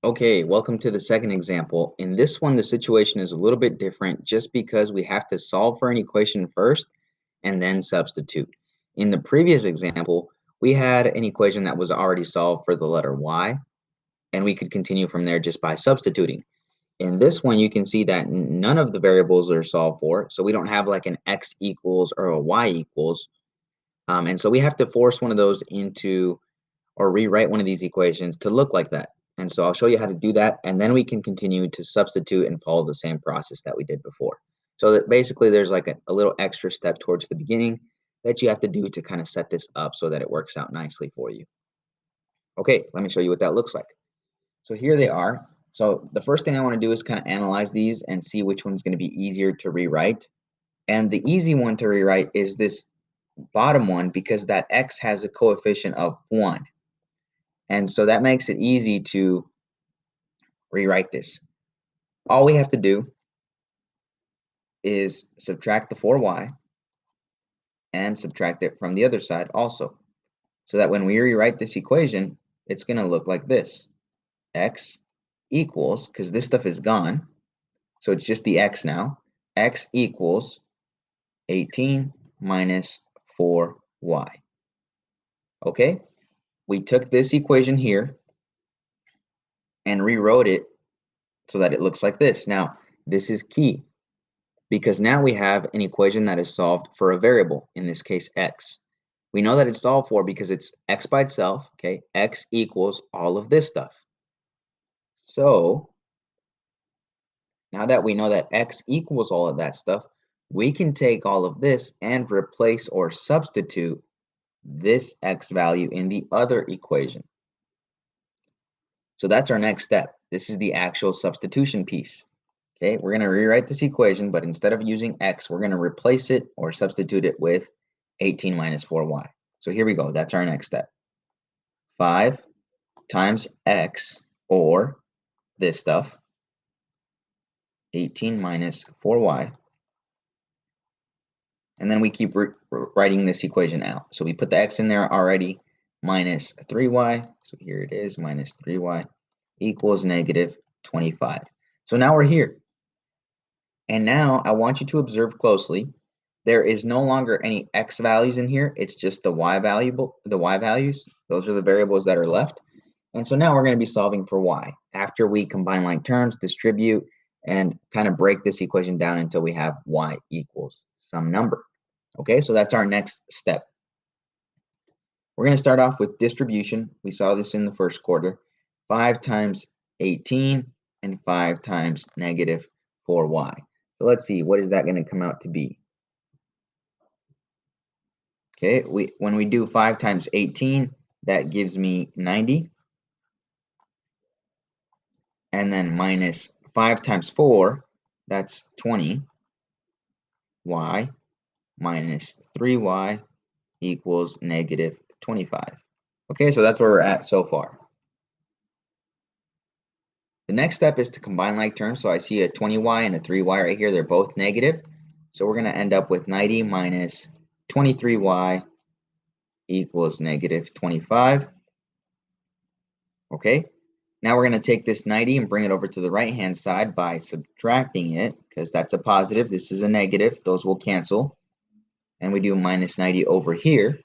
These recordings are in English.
Okay, welcome to the second example. In this one, the situation is a little bit different just because we have to solve for an equation first and then substitute. In the previous example, we had an equation that was already solved for the letter y, and we could continue from there just by substituting. In this one, you can see that none of the variables are solved for, so we don't have like an x equals or a y equals. And so we have to force one of those into or rewrite one of these equations to look like that. And so I'll show you how to do that, and then we can continue to substitute and follow the same process that we did before. So that basically there's like a little extra step towards the beginning that you have to do to kind of set this up so that it works out nicely for you. Okay, let me show you what that looks like. So here they are. So the first thing I want to do is kind of analyze these and see which one's going to be easier to rewrite. And the easy one to rewrite is this bottom one because that x has a coefficient of 1. And so that makes it easy to rewrite this. All we have to do is subtract the 4y and subtract it from the other side also. So that when we rewrite this equation, it's going to look like this. X equals, because this stuff is gone, so it's just the x now, x equals 18 minus 4y. Okay, we took this equation here and rewrote it so that it looks like this. Now, this is key because now we have an equation that is solved for a variable, in this case x. We know that it's solved for because it's x by itself, okay? X equals all of this stuff. So now that we know that x equals all of that stuff, we can take all of this and replace or substitute this x value in the other equation. So that's our next step. This is the actual substitution piece. Okay, we're going to rewrite this equation, but instead of using x, we're going to replace it or substitute it with 18 minus 4y. So here we go. That's our next step. 5 times x, or this stuff, 18 minus 4y. And then we keep writing this equation out. So we put the x in there already, minus 3y. So here it is, minus 3y equals negative 25. So now we're here. And now I want you to observe closely. There is no longer any x values in here. It's just the y values. Those are the variables that are left. And so now we're going to be solving for y. After we combine like terms, distribute, and kind of break this equation down until we have y equals some number. Okay, so that's our next step. We're going to start off with distribution. We saw this in the first quarter. 5 times 18 and 5 times negative 4y. So let's see, what is that going to come out to be? Okay, when we do 5 times 18, that gives me 90. And then minus 5 times 4, that's 20. Y minus 3y equals negative 25. Okay, so that's where we're at so far. The next step is to combine like terms. So I see a 20y and a 3y right here. They're both negative. So we're going to end up with 90 minus 23y equals negative 25. Okay, now we're going to take this 90 and bring it over to the right-hand side by subtracting it, because that's a positive. This is a negative. Those will cancel. And we do minus 90 over here.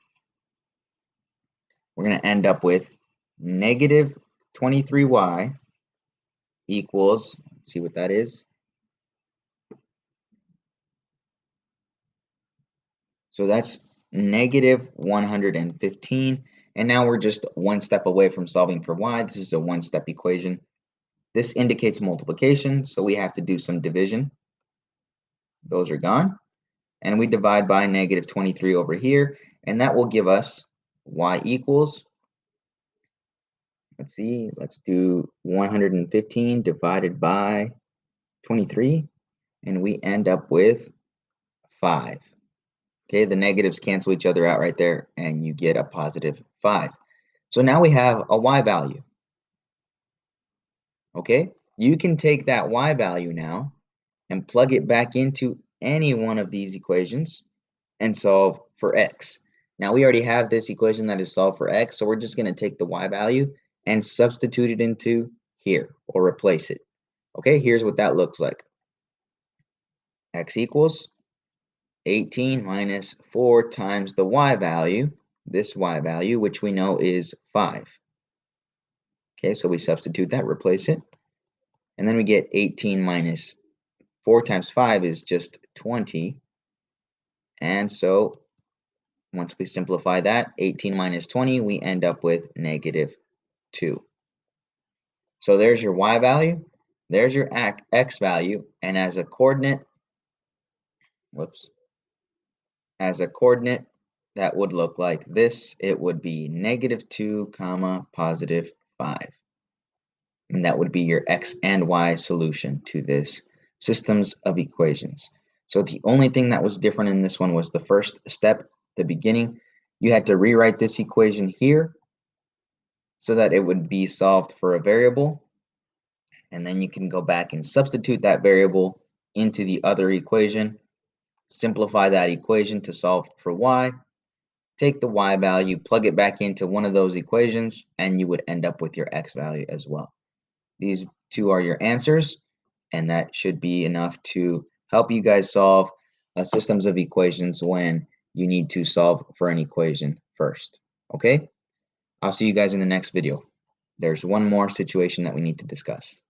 We're going to end up with negative 23y equals, let's see what that is. So that's negative 115. And now we're just one step away from solving for y. This is a one-step equation. This indicates multiplication, so we have to do some division. Those are gone. And we divide by negative 23 over here, and that will give us y equals, let's see, let's do 115 divided by 23, and we end up with 5. Okay, the negatives cancel each other out right there, and you get a positive 5. So now we have a y value. Okay, you can take that y value now and plug it back into any one of these equations and solve for x. Now we already have this equation that is solved for x, so we're just going to take the y value and substitute it into here, or replace it. Okay, here's what that looks like. X equals 18 minus 4 times the y value, this y value, which we know is 5. Okay, so we substitute that, replace it, and then we get 18 minus 4 times 5 is just 20. And so once we simplify that, 18 minus 20, we end up with negative 2. So there's your y value, there's your x value, and as a coordinate, as a coordinate, that would look like this. It would be negative 2 comma positive 5. And that would be your x and y solution to this systems of equations. So the only thing that was different in this one was the first step, the beginning. You had to rewrite this equation here so that it would be solved for a variable, and then you can go back and substitute that variable into the other equation, simplify that equation to solve for y, take the y value, plug it back into one of those equations, and you would end up with your x value as well. These two are your answers, and that should be enough to help you guys solve systems of equations when you need to solve for an equation first. Okay? I'll see you guys in the next video. There's one more situation that we need to discuss.